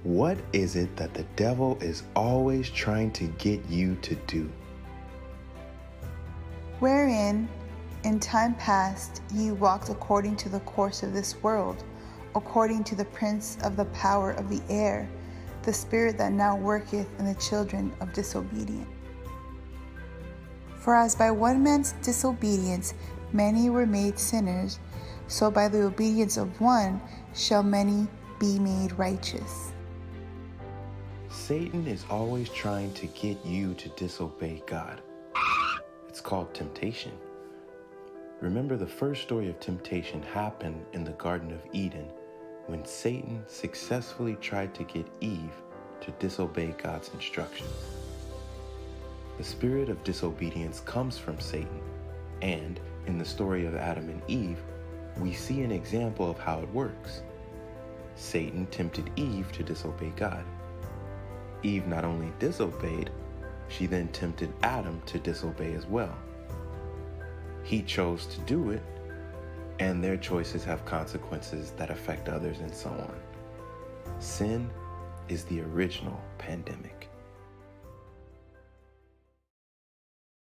What is it that the devil is always trying to get you to do? Wherein, in time past, ye walked according to the course of this world, according to the prince of the power of the air, the spirit that now worketh in the children of disobedience. For as by one man's disobedience many were made sinners, so by the obedience of one shall many be made righteous. Satan is always trying to get you to disobey God. It's called temptation. Remember, the first story of temptation happened in the Garden of Eden when Satan successfully tried to get Eve to disobey God's instructions. The spirit of disobedience comes from Satan, and in the story of Adam and Eve, we see an example of how it works. Satan tempted Eve to disobey God. Eve not only disobeyed, she then tempted Adam to disobey as well. He chose to do it, and their choices have consequences that affect others and so on. Sin is the original pandemic.